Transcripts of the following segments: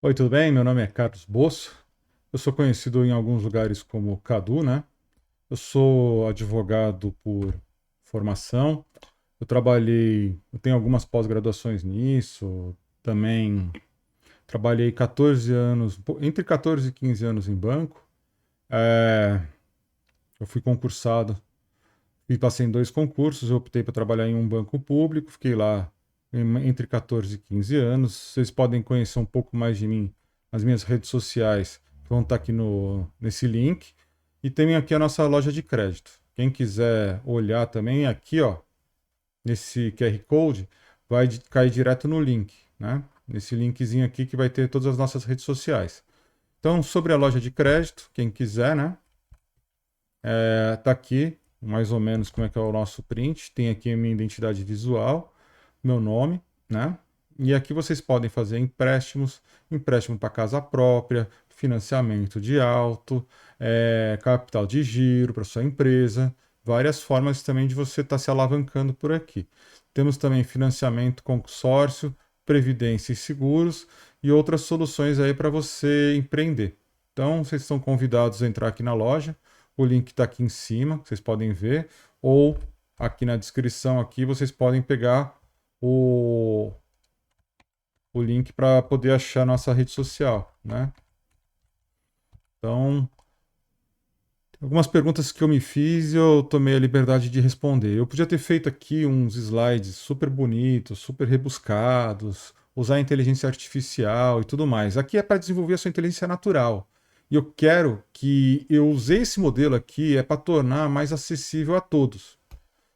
Oi, tudo bem? Meu nome é Carlos Bosso. Eu sou conhecido em alguns lugares como Cadu, né? Eu sou advogado por formação. Eu tenho algumas pós-graduações nisso. Também trabalhei 14 anos, entre 14 e 15 anos em banco. É, eu fui concursado e passei em dois concursos. Eu optei para trabalhar em um banco público, fiquei lá entre 14 e 15 anos. Vocês podem conhecer um pouco mais de mim nas minhas redes sociais, que vão estar aqui nesse link. E tem aqui a nossa loja de crédito. Quem quiser olhar também, aqui, ó, nesse QR Code, vai cair direto no link, né? Nesse linkzinho aqui que vai ter todas as nossas redes sociais. Então, sobre a loja de crédito, quem quiser, né? Tá aqui mais ou menos como é que é o nosso print. Tem aqui a minha identidade visual, meu nome, né? E aqui vocês podem fazer empréstimos, empréstimo para casa própria, financiamento de auto, capital de giro para sua empresa, várias formas também de você estar se alavancando por aqui. Temos também financiamento consórcio, previdência e seguros e outras soluções aí para você empreender. Então, vocês estão convidados a entrar aqui na loja. O link está aqui em cima, vocês podem ver, ou aqui na descrição aqui vocês podem pegar o, o link para poder achar nossa rede social, né? Então, algumas perguntas que eu me fiz e eu tomei a liberdade de responder. Eu podia ter feito aqui uns slides super bonitos, super rebuscados, usar inteligência artificial e tudo mais. Aqui é para desenvolver a sua inteligência natural. E eu quero que eu usei esse modelo aqui para tornar mais acessível a todos.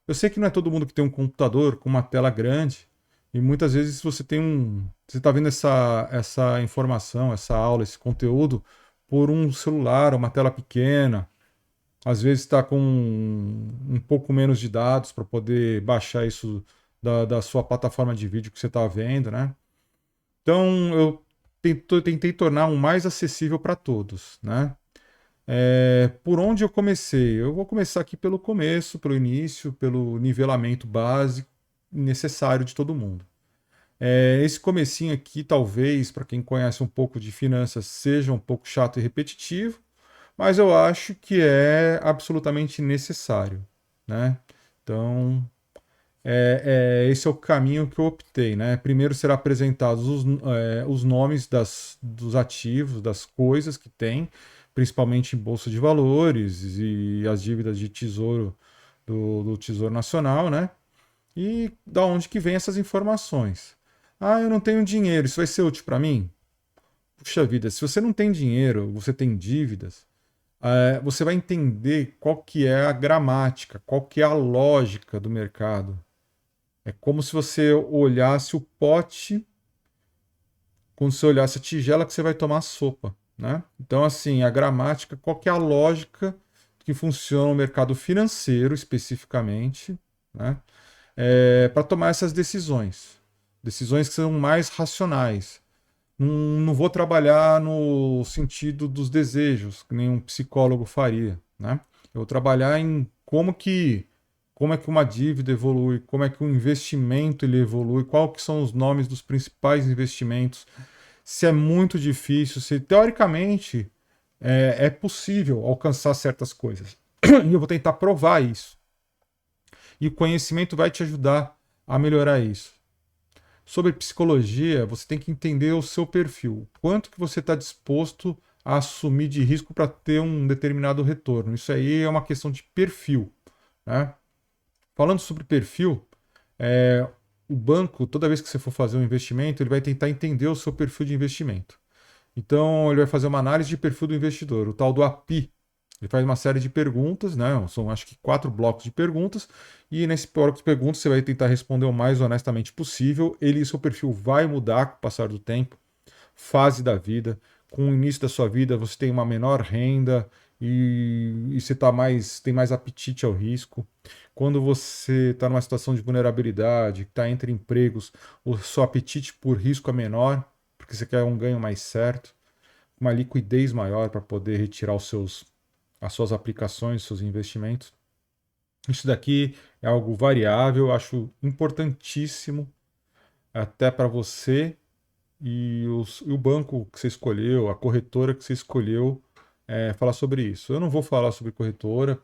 Eu sei que não é todo mundo que tem um computador com uma tela grande, e muitas vezes você está vendo essa informação, essa aula, esse conteúdo por um celular, uma tela pequena. Às vezes está com um pouco menos de dados para poder baixar isso da sua plataforma de vídeo que você está vendo, né? Então eu tentei tornar um mais acessível para todos, né? Por onde eu comecei? Eu vou começar aqui pelo começo, pelo início, pelo nivelamento básico necessário de todo mundo. Esse comecinho aqui, talvez, para quem conhece um pouco de finanças, seja um pouco chato e repetitivo, mas eu acho que é absolutamente necessário, né? Então, esse é o caminho que eu optei, né? Primeiro serão apresentados os nomes dos ativos, das coisas que tem, principalmente em bolsa de valores e as dívidas de tesouro do Tesouro Nacional, né? E da onde que vem essas informações? Ah, eu não tenho dinheiro, isso vai ser útil para mim? Puxa vida, se você não tem dinheiro, você tem dívidas, você vai entender qual que é a gramática, qual que é a lógica do mercado. É como se você olhasse o pote, como se você olhasse a tigela que você vai tomar sopa, né? Então, assim, a gramática, qual que é a lógica que funciona no mercado financeiro especificamente, né? Para tomar essas decisões. Decisões que são mais racionais. Não vou trabalhar no sentido dos desejos, que nenhum psicólogo faria, né? Eu vou trabalhar em como é que uma dívida evolui, como é que um investimento ele evolui, qual que são os nomes dos principais investimentos, se é muito difícil, se teoricamente é possível alcançar certas coisas. E eu vou tentar provar isso. E o conhecimento vai te ajudar a melhorar isso. Sobre psicologia, você tem que entender o seu perfil. Quanto que você está disposto a assumir de risco para ter um determinado retorno. Isso aí é uma questão de perfil, né? Falando sobre perfil, o banco, toda vez que você for fazer um investimento, ele vai tentar entender o seu perfil de investimento. Então, ele vai fazer uma análise de perfil do investidor, o tal do API. Ele faz uma série de perguntas, né? São acho que 4 blocos de perguntas, e nesse bloco de perguntas você vai tentar responder o mais honestamente possível. Seu perfil vai mudar com o passar do tempo, fase da vida. Com o início da sua vida, você tem uma menor renda e você tem mais apetite ao risco. Quando você está numa situação de vulnerabilidade, está entre empregos, o seu apetite por risco é menor, porque você quer um ganho mais certo, uma liquidez maior para poder retirar as suas aplicações, seus investimentos. Isso daqui é algo variável, acho importantíssimo até para você e o banco que você escolheu, a corretora que você escolheu, falar sobre isso. Eu não vou falar sobre corretora,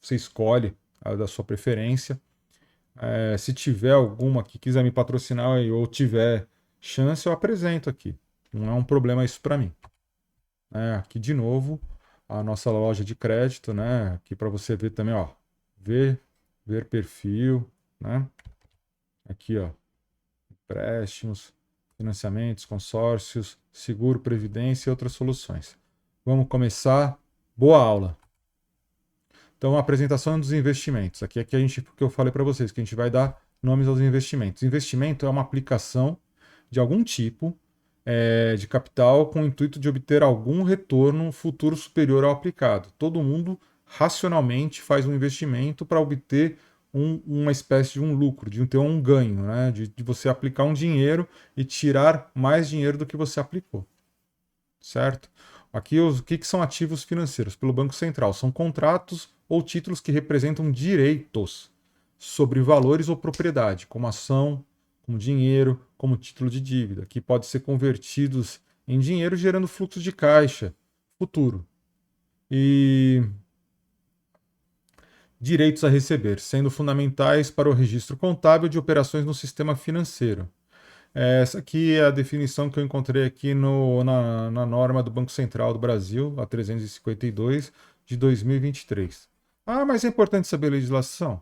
você escolhe a da sua preferência. Se tiver alguma que quiser me patrocinar ou tiver chance, eu apresento aqui. Não é um problema isso para mim. Aqui de novo a nossa loja de crédito, né? Aqui para você ver também, ó, ver, ver perfil, né? Aqui, ó, empréstimos, financiamentos, consórcios, seguro, previdência e outras soluções. Vamos começar. Boa aula. Então, a apresentação dos investimentos. Aqui é que eu falei para vocês, que a gente vai dar nomes aos investimentos. Investimento é uma aplicação de algum tipo de capital com o intuito de obter algum retorno futuro superior ao aplicado. Todo mundo racionalmente faz um investimento para obter uma espécie de um lucro, de ter um ganho, né? De você aplicar um dinheiro e tirar mais dinheiro do que você aplicou, certo? Aqui, o que são ativos financeiros? Pelo Banco Central, são contratos ou títulos que representam direitos sobre valores ou propriedade, como ação, como dinheiro, como título de dívida, que pode ser convertidos em dinheiro, gerando fluxo de caixa futuro. E direitos a receber, sendo fundamentais para o registro contábil de operações no sistema financeiro. Essa aqui é a definição que eu encontrei aqui na norma do Banco Central do Brasil, a 352 de 2023. Ah, mas é importante saber a legislação?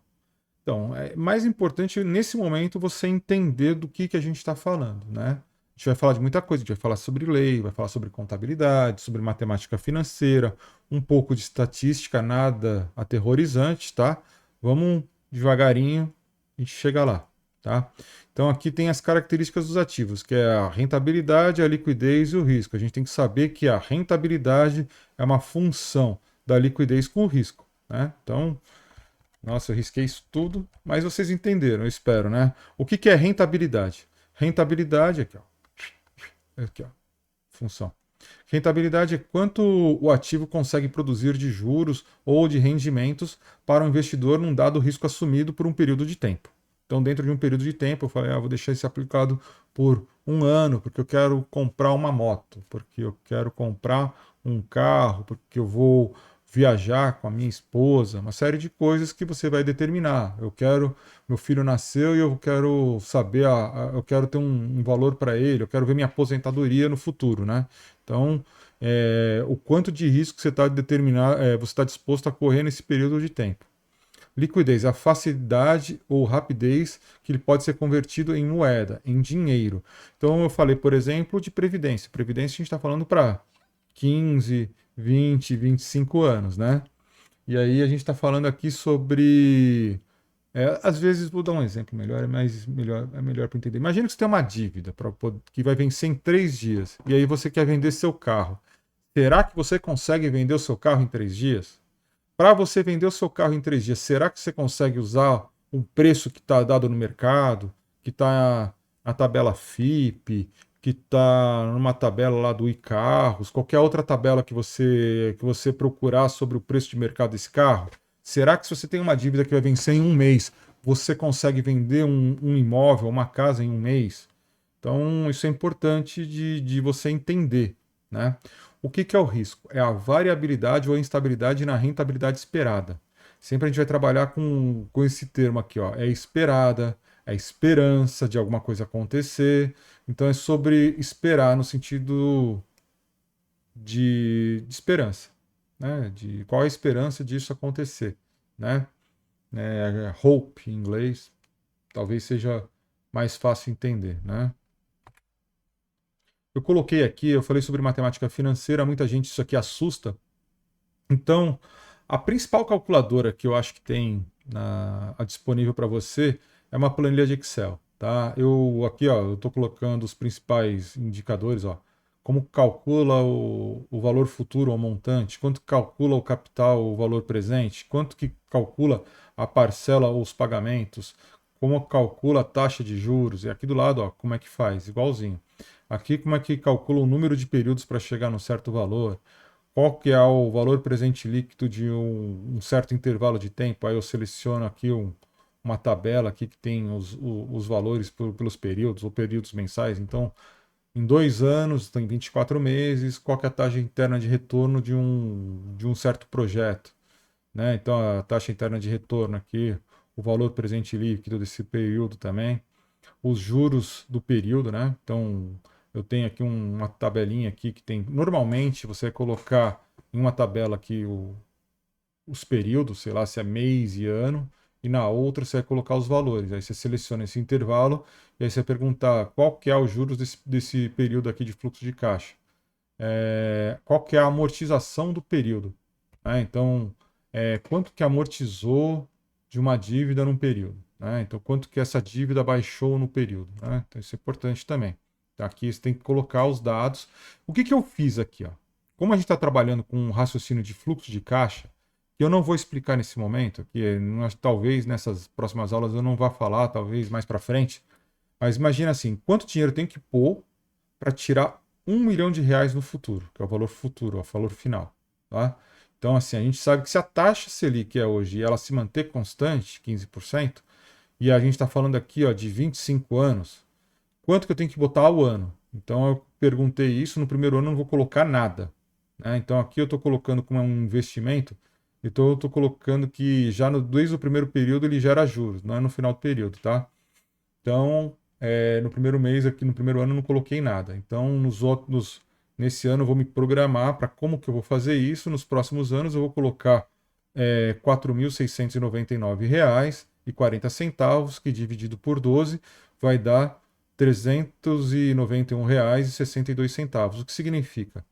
Então, é mais importante nesse momento você entender do que a gente está falando, né? A gente vai falar de muita coisa, a gente vai falar sobre lei, vai falar sobre contabilidade, sobre matemática financeira, um pouco de estatística, nada aterrorizante, tá? Vamos devagarinho, a gente chega lá, tá? Então aqui tem as características dos ativos, que é a rentabilidade, a liquidez e o risco. A gente tem que saber que a rentabilidade é uma função da liquidez com o risco, né? Então, nossa, eu risquei isso tudo, mas vocês entenderam, eu espero, né? O que é rentabilidade? Rentabilidade, aqui, ó, função. Rentabilidade é quanto o ativo consegue produzir de juros ou de rendimentos para o investidor num dado risco assumido por um período de tempo. Então, dentro de um período de tempo, eu falei, vou deixar isso aplicado por um ano, porque eu quero comprar uma moto, porque eu quero comprar um carro, porque eu vou viajar com a minha esposa, uma série de coisas que você vai determinar. Eu quero, meu filho nasceu e eu quero saber, eu quero ter um valor para ele, eu quero ver minha aposentadoria no futuro, né? Então, o quanto de risco você está você está disposto a correr nesse período de tempo. Liquidez, a facilidade ou rapidez que ele pode ser convertido em moeda, em dinheiro. Então, eu falei, por exemplo, de previdência. Previdência a gente está falando para 15, 20, 25 anos, né? E aí a gente está falando aqui sobre. Às vezes, vou dar um exemplo melhor, é melhor para entender. Imagina que você tem uma dívida que vai vencer em 3 dias, e aí você quer vender seu carro. Será que você consegue vender o seu carro em 3 dias? Para você vender o seu carro em 3 dias, será que você consegue usar um preço que está dado no mercado, que está na tabela FIPE, que está numa tabela lá do iCarros, qualquer outra tabela que você procurar sobre o preço de mercado desse carro? Será que se você tem uma dívida que vai vencer em um mês, você consegue vender um imóvel, uma casa em um mês? Então, isso é importante de você entender, né? O que é o risco? É a variabilidade ou a instabilidade na rentabilidade esperada. Sempre a gente vai trabalhar com esse termo aqui, ó. É esperada, é esperança de alguma coisa acontecer. Então é sobre esperar no sentido de esperança, né? De qual a esperança disso acontecer, né? Hope em inglês, talvez seja mais fácil entender, né? Eu coloquei aqui, eu falei sobre matemática financeira, muita gente isso aqui assusta. Então, a principal calculadora que eu acho que tem disponível para você é uma planilha de Excel, tá? Eu aqui, ó, eu estou colocando os principais indicadores, ó, como calcula o valor futuro ao montante, quanto calcula o capital, o valor presente, quanto que calcula a parcela ou os pagamentos, como calcula a taxa de juros, e aqui do lado, ó, como é que faz, igualzinho. Aqui como é que calcula o número de períodos para chegar num certo valor, qual que é o valor presente líquido de um certo intervalo de tempo. Aí eu seleciono aqui uma tabela aqui que tem os valores pelos períodos ou períodos mensais. Então, em 2 anos, tem 24 meses, qual que é a taxa interna de retorno de um certo projeto, né? Então, a taxa interna de retorno aqui, o valor presente líquido desse período também, os juros do período, né? Então, eu tenho aqui uma tabelinha aqui que tem, normalmente você vai colocar em uma tabela aqui os períodos, sei lá, se é mês e ano, e na outra você vai colocar os valores. Aí você seleciona esse intervalo e aí você vai perguntar qual que é os juros desse período aqui de fluxo de caixa. Qual que é a amortização do período, né? Então, quanto que amortizou de uma dívida num período, né? Então, quanto que essa dívida baixou no período, né? Então, isso é importante também. Então, aqui você tem que colocar os dados. O que que eu fiz aqui, ó? Como a gente está trabalhando com um raciocínio de fluxo de caixa, que eu não vou explicar nesse momento, que talvez nessas próximas aulas eu não vá falar, talvez mais para frente, mas imagina assim, quanto dinheiro tem que pôr para tirar R$ 1 milhão no futuro, que é o valor futuro, é o valor final. Tá? Então, assim, a gente sabe que se a taxa Selic é hoje e ela se manter constante, 15%, e a gente está falando aqui ó, de 25 anos, quanto que eu tenho que botar ao ano? Então, eu perguntei isso, no primeiro ano eu não vou colocar nada. Né? Então, aqui eu estou colocando como um investimento, então eu estou colocando que já desde o primeiro período ele gera juros, não é no final do período, tá? Então, no primeiro mês, aqui no primeiro ano, eu não coloquei nada. Então, nesse ano, eu vou me programar para como que eu vou fazer isso. Nos próximos anos, eu vou colocar R$ 4.699,40, que dividido por 12 vai dar R$ 391,62. O que significa?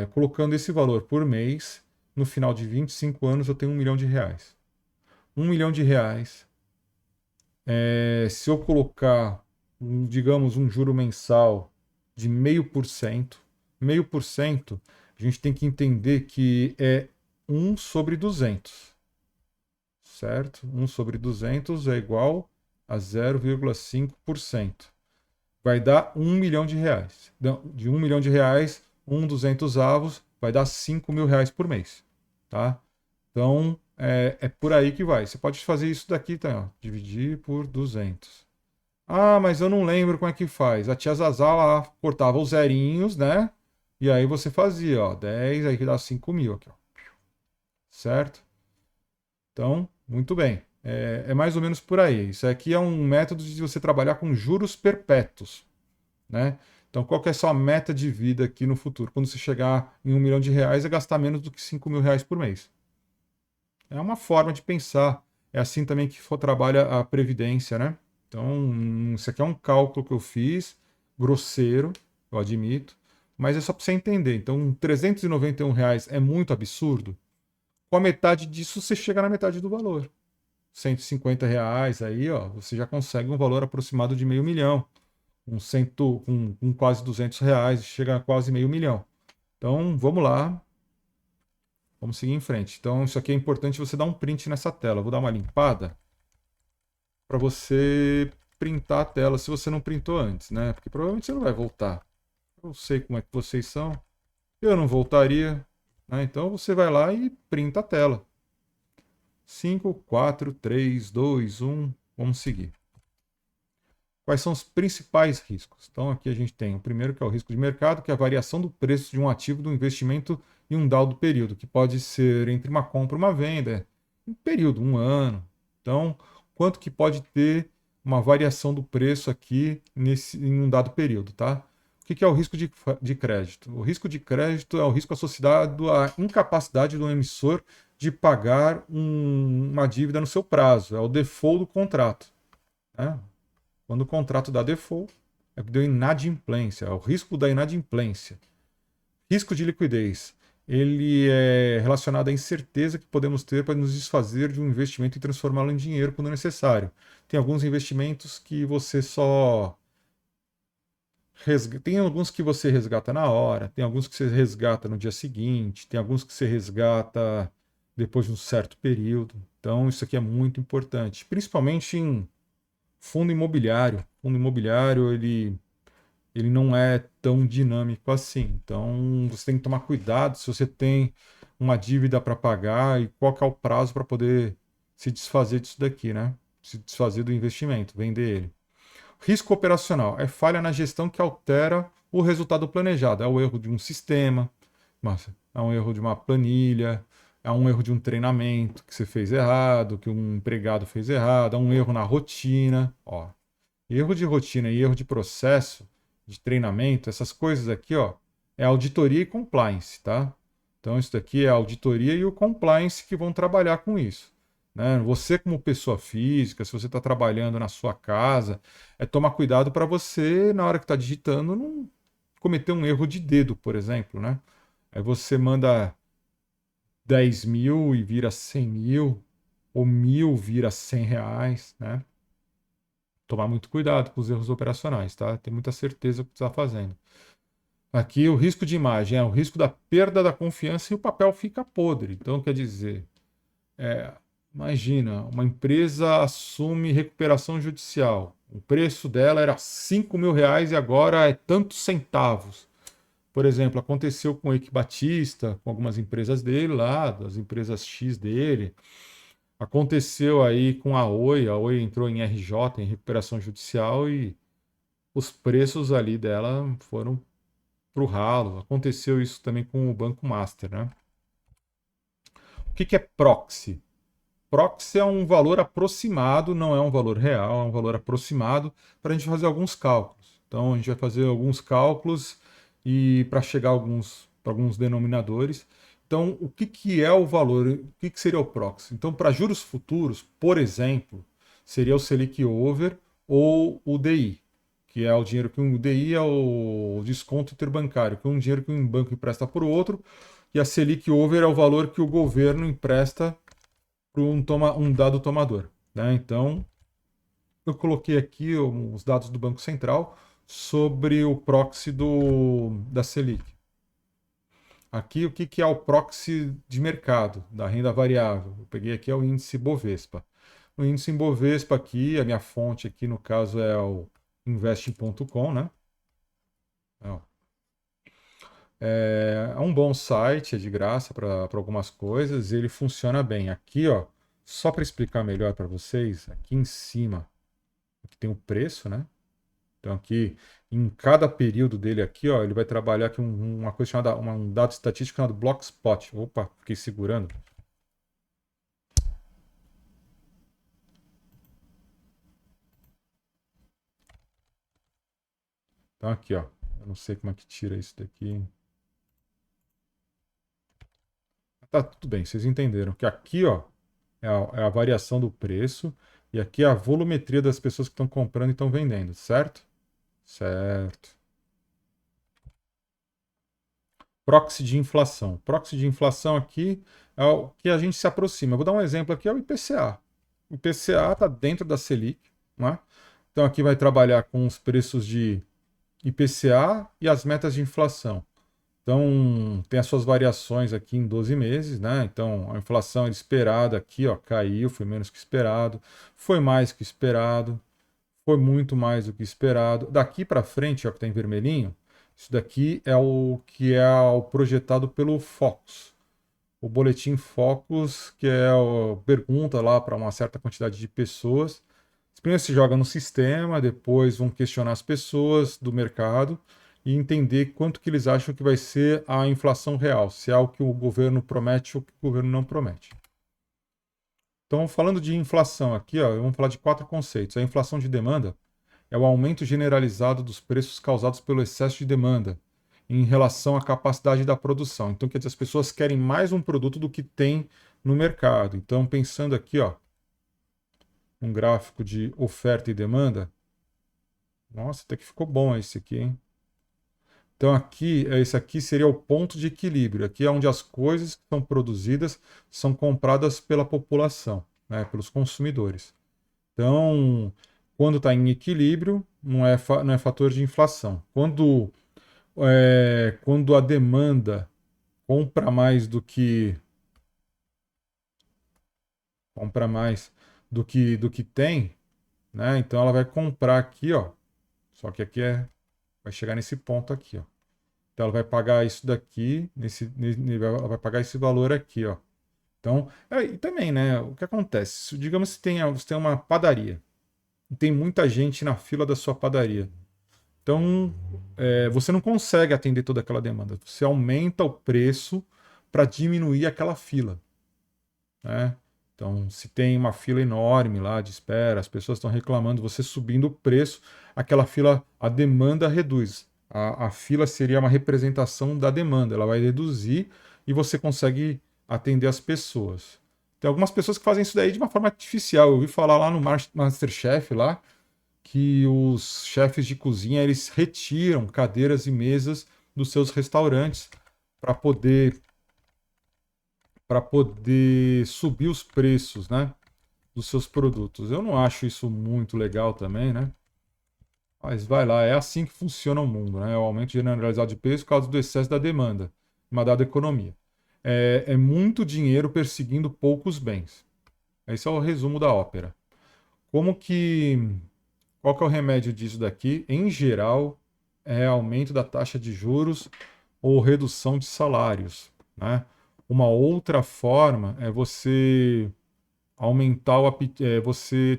Colocando esse valor por mês, no final de 25 anos, eu tenho R$ 1 milhão. R$ 1 milhão. Se eu colocar, digamos, um juro mensal de 0,5%, a gente tem que entender que é 1/200, certo? 1/200 é igual a 0,5%. Vai dar R$ 1 milhão. De R$ 1 milhão, 1/200 vai dar R$ 5.000 por mês, tá? Então, é por aí que vai. Você pode fazer isso daqui, tá? Ó, dividir por 200. Ah, mas eu não lembro como é que faz. A tia Zazá lá cortava os zerinhos, né? E aí você fazia, ó, 10, aí que dá 5.000 aqui, ó. Certo? Então, muito bem. É mais ou menos por aí. Isso aqui é um método de você trabalhar com juros perpétuos, né? Então, qual que é a sua meta de vida aqui no futuro? Quando você chegar em R$ 1 milhão, é gastar menos do que R$ 5.000 por mês. É uma forma de pensar. É assim também que trabalha a previdência, né? Então, isso aqui é um cálculo que eu fiz, grosseiro, eu admito, mas é só para você entender. Então, R$ 391 é muito absurdo. Com a metade disso, você chega na metade do valor. R$ 150 aí, ó, você já consegue um valor aproximado de meio milhão. Com quase R$ 200, chega a quase meio milhão. Então, vamos lá, vamos seguir em frente. Então, isso aqui é importante você dar um print nessa tela. Eu vou dar uma limpada para você printar a tela se você não printou antes, né? Porque provavelmente você não vai voltar. Eu sei como é que vocês são. Eu não voltaria, né? Então você vai lá e printa a tela. 5, 4, 3, 2, 1. Vamos seguir. Quais são os principais riscos? Então aqui a gente tem o primeiro, que é o risco de mercado, que é a variação do preço de um ativo do investimento em um dado período, que pode ser entre uma compra e uma venda, um período, um ano. Então, quanto que pode ter uma variação do preço aqui em um dado período, tá? O que é o risco de crédito? O risco de crédito é o risco associado à incapacidade do emissor de pagar uma dívida no seu prazo, é o default do contrato, né? Quando o contrato dá default, é que deu inadimplência, é o risco da inadimplência. Risco de liquidez. Ele é relacionado à incerteza que podemos ter para nos desfazer de um investimento e transformá-lo em dinheiro quando necessário. Tem alguns investimentos que você só tem alguns que você resgata na hora, tem alguns que você resgata no dia seguinte, tem alguns que você resgata depois de um certo período. Então, isso aqui é muito importante, principalmente em fundo imobiliário. Fundo imobiliário, ele não é tão dinâmico assim. Então, você tem que tomar cuidado se você tem uma dívida para pagar e qual que é o prazo para poder se desfazer disso daqui, né? Se desfazer do investimento, vender ele. Risco operacional é falha na gestão que altera o resultado planejado. É o erro de um sistema, é um erro de uma planilha, é um erro de um treinamento que você fez errado, que um empregado fez errado, é um erro na rotina. Ó, erro de rotina e erro de processo de treinamento, essas coisas aqui, ó, é auditoria e compliance, tá? Então, isso daqui é a auditoria e o compliance que vão trabalhar com isso. Né? Você, como pessoa física, se você está trabalhando na sua casa, é tomar cuidado para você, na hora que está digitando, não cometer um erro de dedo, por exemplo. Né? Aí você manda 10 mil e vira 100 mil, ou 1.000 vira 100 reais. Né? Tomar muito cuidado com os erros operacionais, tá? Tem muita certeza do que está fazendo. Aqui o risco de imagem é o risco da perda da confiança e o papel fica podre. Então, quer dizer, é, imagina, uma empresa assume recuperação judicial. O preço dela era 5 mil reais e agora é tantos centavos. Por exemplo, aconteceu com o Eike Batista, com algumas empresas dele lá, das empresas X dele. Aconteceu aí com a Oi entrou em RJ, em recuperação judicial, e os preços ali dela foram pro ralo. Aconteceu isso também com o Banco Master, né? O que é proxy? Proxy é um valor aproximado, não é um valor real, é um valor aproximado para a gente fazer alguns cálculos. Então a gente vai fazer alguns cálculos e para chegar para alguns denominadores. Então, o que é o valor? O que seria o proxy? Então, para juros futuros, por exemplo, seria o Selic Over ou o DI, que é o dinheiro que o DI é o desconto interbancário, que é um dinheiro que um banco empresta para o outro, e a Selic Over é o valor que o governo empresta para um dado tomador. Né? Então, eu coloquei aqui os dados do Banco Central sobre o proxy da Selic. Aqui, o que é o proxy de mercado, da renda variável? Eu peguei aqui o índice Bovespa. O índice Bovespa aqui, a minha fonte aqui no caso é o investing.com, né? É um bom site, é de graça para algumas coisas, ele funciona bem. Aqui, ó, só para explicar melhor para vocês, aqui em cima, aqui tem o preço, né? Então aqui, em cada período dele aqui, ó, ele vai trabalhar aqui uma coisa chamada, um dado estatístico chamado Blockspot. Opa, fiquei segurando. Então aqui, ó, eu não sei como é que tira isso daqui. Tá tudo bem, vocês entenderam que aqui, ó, é a variação do preço e aqui é a volumetria das pessoas que estão comprando e estão vendendo, certo? Certo. Proxy de inflação. Proxy de inflação aqui é o que a gente se aproxima. Eu vou dar um exemplo aqui, é o IPCA. O IPCA está dentro da Selic, né? Então aqui vai trabalhar com os preços de IPCA e as metas de inflação. Então tem as suas variações aqui em 12 meses, né? Então a inflação esperada aqui, ó, caiu, foi menos que esperado, foi mais que esperado, foi muito mais do que esperado. Daqui para frente, ó, que está em vermelhinho, isso daqui é o que é o projetado pelo Focus. O boletim Focus, que é a pergunta lá para uma certa quantidade de pessoas. Primeiro se joga no sistema, depois vão questionar as pessoas do mercado e entender quanto que eles acham que vai ser a inflação real, se é algo que o governo promete ou que o governo não promete. Então, falando de inflação aqui, ó, vamos falar de 4 conceitos. A inflação de demanda é o aumento generalizado dos preços causados pelo excesso de demanda em relação à capacidade da produção. Então, quer dizer, as pessoas querem mais um produto do que tem no mercado. Então, pensando aqui, ó, um gráfico de oferta e demanda. Nossa, até que ficou bom esse aqui, hein? Então, esse aqui seria o ponto de equilíbrio. Aqui é onde as coisas que são produzidas são compradas pela população, né, pelos consumidores. Então, quando está em equilíbrio, não é fator de inflação. Quando a demanda compra mais compra mais do que tem, né? Então ela vai comprar aqui, ó. Só que aqui vai chegar nesse ponto aqui, ó. Então ela vai pagar isso daqui, ela vai pagar esse valor aqui, ó. Então, e também, né? O que acontece? Digamos que você tem uma padaria. e tem muita gente na fila da sua padaria. Então, você não consegue atender toda aquela demanda. Você aumenta o preço para diminuir aquela fila, né? Então, se tem uma fila enorme lá de espera, as pessoas estão reclamando, você subindo o preço, aquela fila, a demanda reduz. A fila seria uma representação da demanda, ela vai reduzir e você consegue atender as pessoas. Tem algumas pessoas que fazem isso daí de uma forma artificial. Eu ouvi falar lá no MasterChef lá que os chefes de cozinha eles retiram cadeiras e mesas dos seus restaurantes para poder subir os preços, né, dos seus produtos. Eu não acho isso muito legal também, né? Mas vai lá, é assim que funciona o mundo, né? É o aumento generalizado de preço por causa do excesso da demanda, uma dada economia. É muito dinheiro perseguindo poucos bens. Esse é o resumo da ópera. Como que Qual que é o remédio disso daqui? Em geral, é aumento da taxa de juros ou redução de salários, né? Uma outra forma é você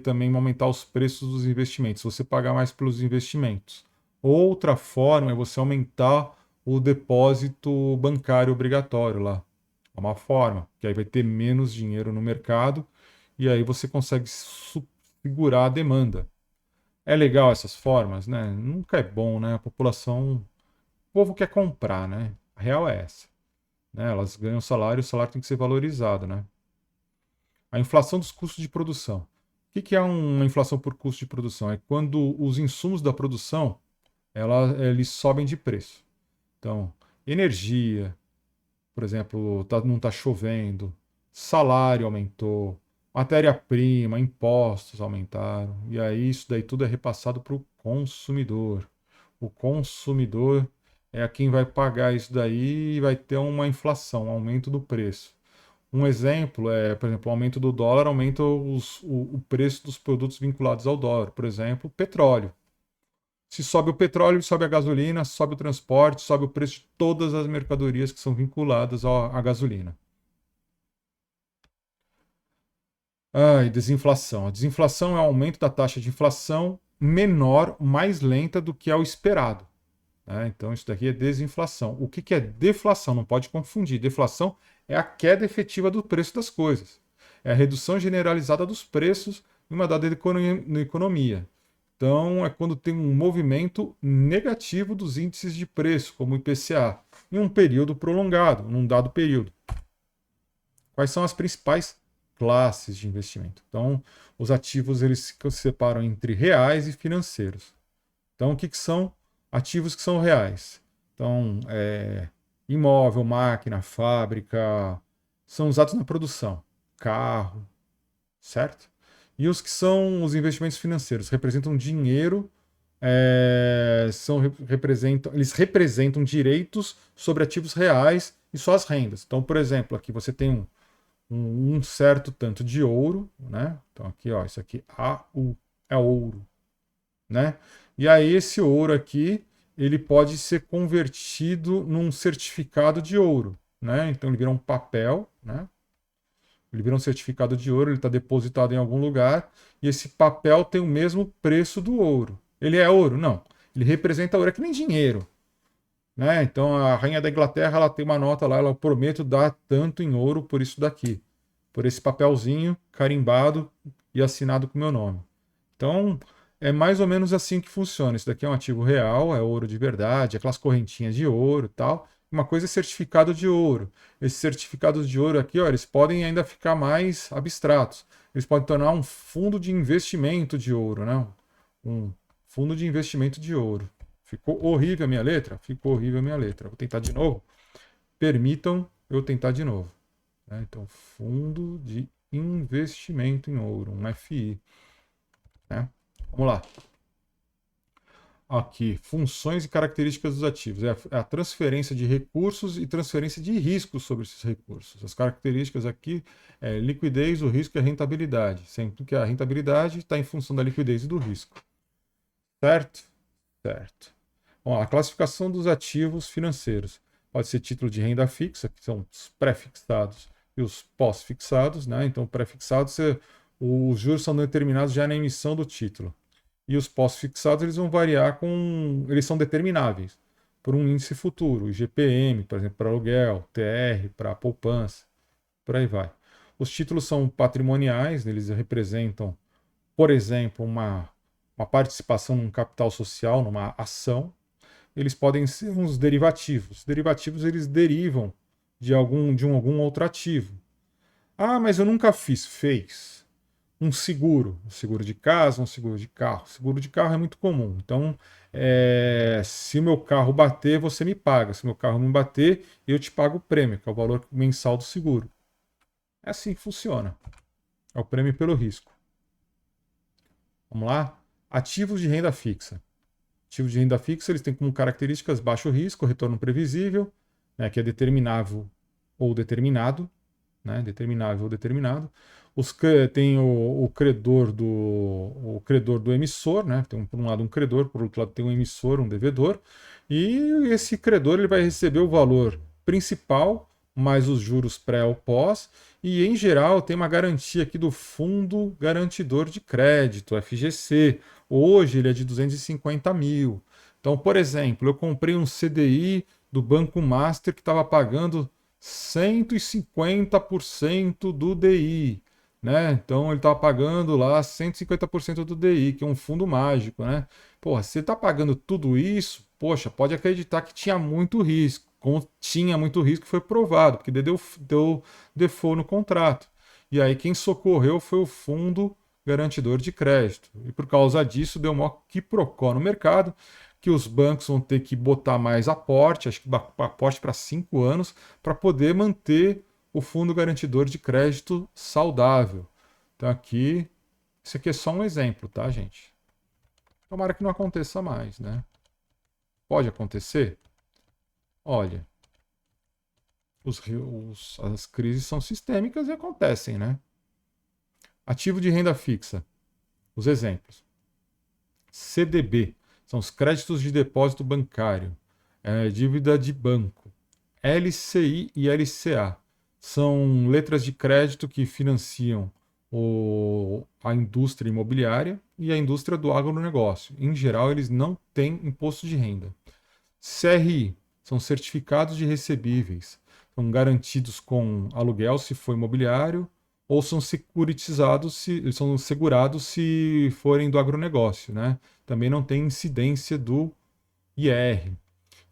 também aumentar os preços dos investimentos, você pagar mais pelos investimentos. Outra forma é você aumentar o depósito bancário obrigatório lá. É uma forma, que aí vai ter menos dinheiro no mercado e aí você consegue segurar a demanda. É legal essas formas, né? Nunca é bom, né? A população, o povo quer comprar, né? A real é essa, né? Elas ganham salário, o salário tem que ser valorizado, né? A inflação dos custos de produção. O que é uma inflação por custo de produção? É quando os insumos da produção, eles sobem de preço. Então, energia, por exemplo, não está chovendo, salário aumentou, matéria-prima, impostos aumentaram, e aí isso daí tudo é repassado para o consumidor. O consumidor é quem vai pagar isso daí e vai ter uma inflação, um aumento do preço. Um exemplo é, por exemplo, o aumento do dólar aumenta o preço dos produtos vinculados ao dólar. Por exemplo, petróleo. Se sobe o petróleo, sobe a gasolina, sobe o transporte, sobe o preço de todas as mercadorias que são vinculadas à gasolina. E desinflação. A desinflação é o aumento da taxa de inflação menor, mais lenta do que é o esperado, né? Então, isso daqui é desinflação. O que é deflação? Não pode confundir. Deflação é a queda efetiva do preço das coisas. É a redução generalizada dos preços em uma dada economia. Então, é quando tem um movimento negativo dos índices de preço, como o IPCA, em um período prolongado, num dado período. Quais são as principais classes de investimento? Então, os ativos eles se separam entre reais e financeiros. Então, o que são ativos que são reais? Então, imóvel, máquina, fábrica, são usados na produção. Carro, certo? E os que são os investimentos financeiros? Representam dinheiro, eles representam direitos sobre ativos reais e suas rendas. Então, por exemplo, aqui você tem um certo tanto de ouro, né? Então aqui, ó, isso aqui AU é ouro, né? E aí esse ouro aqui, ele pode ser convertido num certificado de ouro, né? Então ele vira um papel, né? Ele vira um certificado de ouro, ele está depositado em algum lugar e esse papel tem o mesmo preço do ouro. Ele é ouro? Não. Ele representa ouro, é que nem dinheiro, né? Então a rainha da Inglaterra ela tem uma nota lá, ela prometo dar tanto em ouro por isso daqui, por esse papelzinho carimbado e assinado com o meu nome. Então é mais ou menos assim que funciona. Isso daqui é um ativo real, é ouro de verdade, aquelas correntinhas de ouro, e tal. Uma coisa é certificado de ouro. Esses certificados de ouro aqui, ó, eles podem ainda ficar mais abstratos. Eles podem tornar um fundo de investimento de ouro, né? Um fundo de investimento de ouro. Ficou horrível a minha letra? Ficou horrível a minha letra. Vou tentar de novo. Permitam eu tentar de novo, né? Então, fundo de investimento em ouro, um FI, né? Vamos lá. Aqui, funções e características dos ativos. É a transferência de recursos e transferência de riscos sobre esses recursos. As características aqui é liquidez, o risco e a rentabilidade. Sempre que a rentabilidade está em função da liquidez e do risco. Certo? Certo. Bom, a classificação dos ativos financeiros. Pode ser título de renda fixa, que são os pré-fixados e os pós-fixados, né? Então, pré-fixado, os juros são determinados já na emissão do título. E os pós-fixados eles vão variar com. Eles são determináveis por um índice futuro, IGPM, por exemplo, para aluguel, TR, para poupança, por aí vai. Os títulos são patrimoniais, eles representam, por exemplo, uma participação num capital social, numa ação. Eles podem ser uns derivativos. Derivativos eles derivam algum outro ativo. Ah, mas eu nunca fiz. Fez. Um seguro de casa, um seguro de carro. Seguro de carro é muito comum. Então, se o meu carro bater, você me paga. Se o meu carro não bater, eu te pago o prêmio, que é o valor mensal do seguro. É assim que funciona. É o prêmio pelo risco. Vamos lá? Ativos de renda fixa. Ativos de renda fixa eles têm como características baixo risco, retorno previsível, né, que é determinável ou determinado, né, determinável ou determinado. Tem o credor do emissor, né, tem por um lado um credor, por outro lado tem um emissor, um devedor, e esse credor ele vai receber o valor principal mais os juros pré ou pós, e em geral tem uma garantia aqui do Fundo Garantidor de Crédito, FGC. Hoje ele é de 250 mil. Então, por exemplo, eu comprei um CDI do Banco Master que estava pagando 150% do DI. Né? Então ele estava pagando lá 150% do DI, que é um fundo mágico. Né? Porra, você está pagando tudo isso, poxa, pode acreditar que tinha muito risco. Como tinha muito risco, foi provado, porque deu default no contrato. E aí quem socorreu foi o fundo garantidor de crédito. E por causa disso deu maior quiprocó no mercado, que os bancos vão ter que botar mais aporte, acho que aporte para 5 anos, para poder manter o fundo garantidor de crédito saudável. Então aqui, isso aqui é só um exemplo, tá, gente? Tomara que não aconteça mais, né? Pode acontecer? Olha, as crises são sistêmicas e acontecem, né? Ativo de renda fixa. Os exemplos. CDB, são os créditos de depósito bancário. Dívida de banco. LCI e LCA, são letras de crédito que financiam a indústria imobiliária e a indústria do agronegócio. Em geral, eles não têm imposto de renda. CRI, são certificados de recebíveis, são garantidos com aluguel se for imobiliário ou são são segurados se forem do agronegócio, né? Também não tem incidência do IR.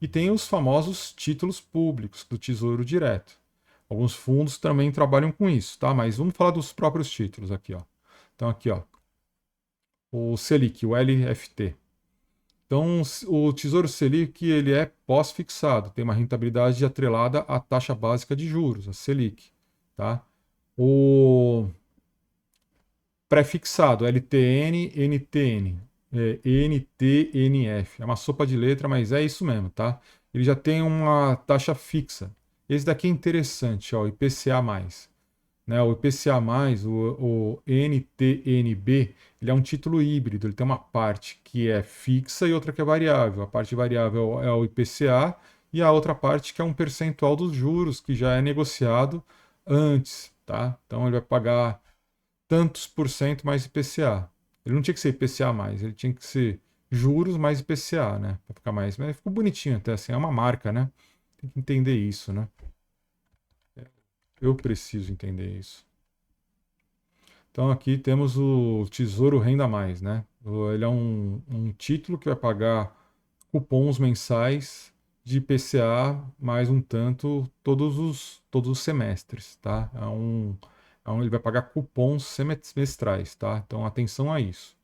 E tem os famosos títulos públicos do Tesouro Direto. Alguns fundos também trabalham com isso, tá? Mas vamos falar dos próprios títulos aqui, ó. Então aqui, ó, o Selic, o LFT. Então, o Tesouro Selic ele é pós-fixado, tem uma rentabilidade atrelada à taxa básica de juros, a Selic. Tá? O pré-fixado, LTN, NTN, NTNF. É uma sopa de letra, mas é isso mesmo. Tá? Ele já tem uma taxa fixa. Esse daqui é interessante, ó, IPCA+. Né, o IPCA+, o NTNB, ele é um título híbrido, ele tem uma parte que é fixa e outra que é variável. A parte variável é o IPCA e a outra parte que é um percentual dos juros que já é negociado antes, tá? Então ele vai pagar tantos por cento mais IPCA. Ele não tinha que ser IPCA+, ele tinha que ser juros mais IPCA, né? Para ficar mais, mas ficou bonitinho até assim, é uma marca, né? Tem que entender isso, né? Eu preciso entender isso. Então aqui temos o Tesouro Renda Mais, né? Ele é um título que vai pagar cupons mensais de IPCA mais um tanto todos os semestres, tá? Ele vai pagar cupons semestrais, tá? Então atenção a isso.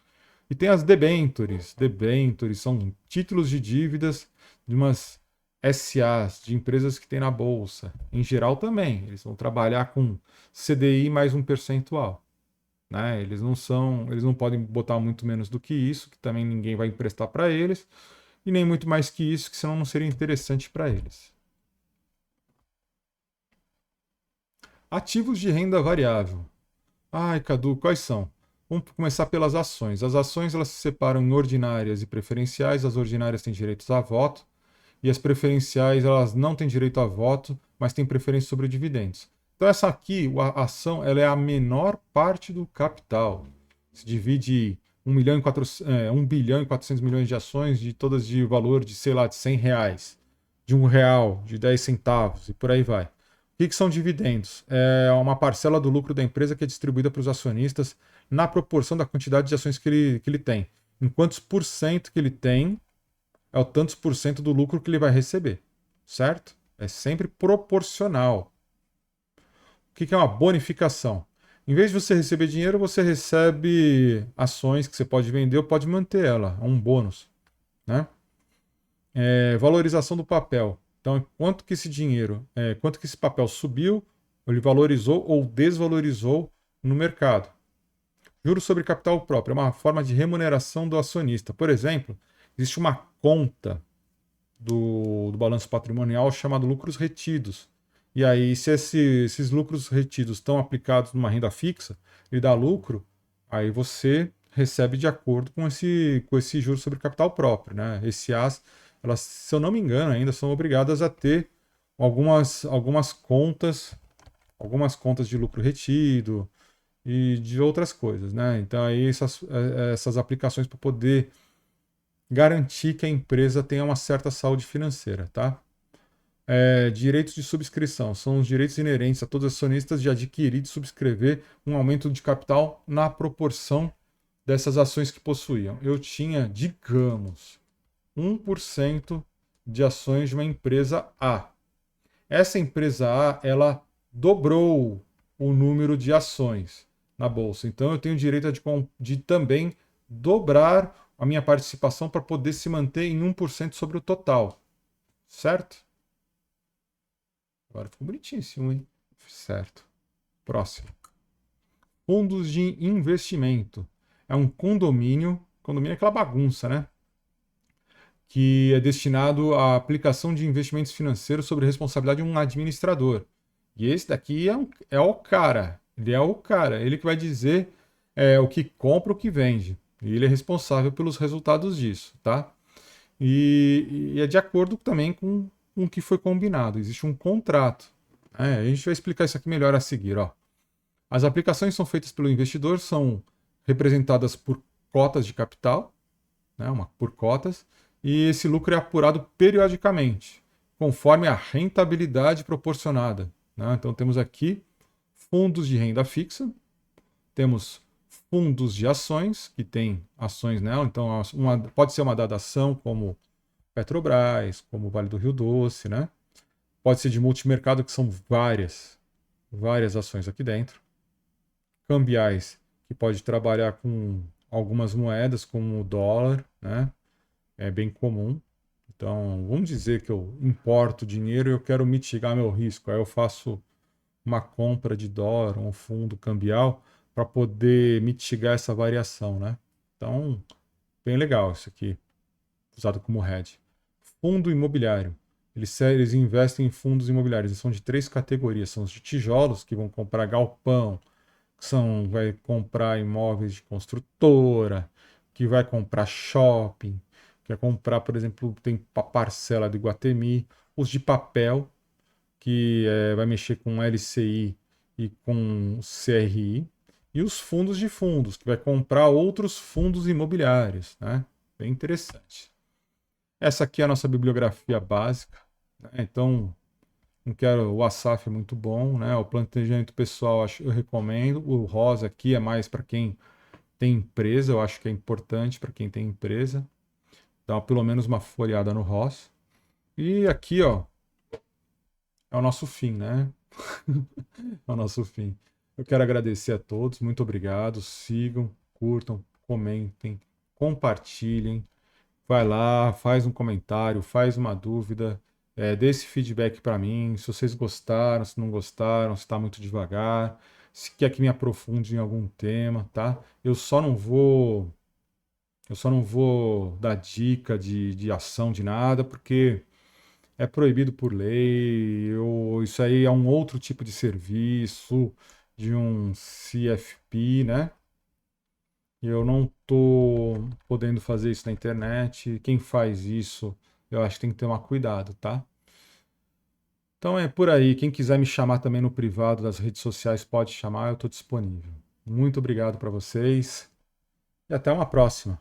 E tem as debentures. Debentures são títulos de dívidas de umas SAs, de empresas que tem na bolsa. Em geral também, eles vão trabalhar com CDI mais um percentual. Né? Eles não podem botar muito menos do que isso, que também ninguém vai emprestar para eles, e nem muito mais que isso, que senão não seria interessante para eles. Ativos de renda variável. Ai, Cadu, quais são? Vamos começar pelas ações. As ações elas se separam em ordinárias e preferenciais. As ordinárias têm direitos a voto e as preferenciais elas não têm direito a voto, mas têm preferência sobre dividendos. Então essa aqui, a ação, ela é a menor parte do capital. Se divide 1 bilhão e 400 milhões de ações, de todas de valor de, sei lá, de R$ 100, de R$ 1, de 10 centavos e por aí vai. O que são dividendos? É uma parcela do lucro da empresa que é distribuída para os acionistas na proporção da quantidade de ações que ele tem. Em quantos por cento que ele tem, é o tantos por cento do lucro que ele vai receber, certo? É sempre proporcional. O que é uma bonificação? Em vez de você receber dinheiro, você recebe ações que você pode vender ou pode manter ela. É um bônus, né? Valorização do papel. Então, quanto que esse dinheiro, quanto que esse papel subiu, ele valorizou ou desvalorizou no mercado. Juros sobre capital próprio é uma forma de remuneração do acionista. Por exemplo, existe uma conta do balanço patrimonial chamada lucros retidos. E aí, se esses lucros retidos estão aplicados numa renda fixa e dá lucro, aí você recebe de acordo com esse juros sobre capital próprio. Né? Esse AS, elas, se eu não me engano, ainda são obrigadas a ter algumas contas de lucro retido e de outras coisas. Né? Então, aí essas aplicações para poder garantir que a empresa tenha uma certa saúde financeira, tá? Direitos de subscrição são os direitos inerentes a todos os acionistas de adquirir e de subscrever um aumento de capital na proporção dessas ações que possuíam. Eu tinha, digamos, 1% de ações de uma empresa A. Essa empresa A, ela dobrou o número de ações na bolsa. Então eu tenho direito de também dobrar a minha participação para poder se manter em 1% sobre o total. Certo? Agora ficou bonitíssimo, hein? Certo. Próximo. Fundos de investimento. É um condomínio. Condomínio é aquela bagunça, né? Que é destinado à aplicação de investimentos financeiros sob responsabilidade de um administrador. E esse daqui é o cara. Ele é o cara. Ele que vai dizer o que compra, o que vende. E ele é responsável pelos resultados disso, tá? E é de acordo também com o que foi combinado. Existe um contrato. A gente vai explicar isso aqui melhor a seguir. Ó. As aplicações são feitas pelo investidor, são representadas por cotas de capital, né, por cotas, e esse lucro é apurado periodicamente, conforme a rentabilidade proporcionada. Né? Então temos aqui fundos de renda fixa, temos fundos de ações, que tem ações nela, então pode ser uma dada ação, como Petrobras, como Vale do Rio Doce, né? Pode ser de multimercado, que são várias ações aqui dentro. Cambiais, que pode trabalhar com algumas moedas, como o dólar, né? É bem comum. Então, vamos dizer que eu importo dinheiro e eu quero mitigar meu risco. Aí eu faço uma compra de dólar, um fundo cambial, para poder mitigar essa variação, né? Então, bem legal isso aqui, usado como hedge. Fundo imobiliário. Eles investem em fundos imobiliários. Eles são de três categorias. São os de tijolos, que vão comprar galpão, vai comprar imóveis de construtora, que vai comprar shopping, que vai comprar, por exemplo, tem a parcela do Iguatemi. Os de papel, que vai mexer com LCI e com CRI. E os fundos de fundos, que vai comprar outros fundos imobiliários. Né? Bem interessante. Essa aqui é a nossa bibliografia básica. Né? Então, não quero, o Asaf é muito bom, né? O planejamento pessoal eu recomendo. O Rosa aqui é mais para quem tem empresa, eu acho que é importante para quem tem empresa. Dá pelo menos uma folheada no Rosa. E aqui, ó, é o nosso fim, né? É o nosso fim. Eu quero agradecer a todos, muito obrigado. Sigam, curtam, comentem, compartilhem. Vai lá, faz um comentário, faz uma dúvida, dê esse feedback para mim, se vocês gostaram, se não gostaram, se está muito devagar, se quer que me aprofunde em algum tema, tá? Eu só não vou dar dica de ação de nada, porque é proibido por lei, isso aí é um outro tipo de serviço, de um CFP, né? E eu não tô podendo fazer isso na internet. Quem faz isso, eu acho que tem que tomar cuidado, tá? Então é por aí. Quem quiser me chamar também no privado das redes sociais pode chamar, eu estou disponível. Muito obrigado para vocês e até uma próxima.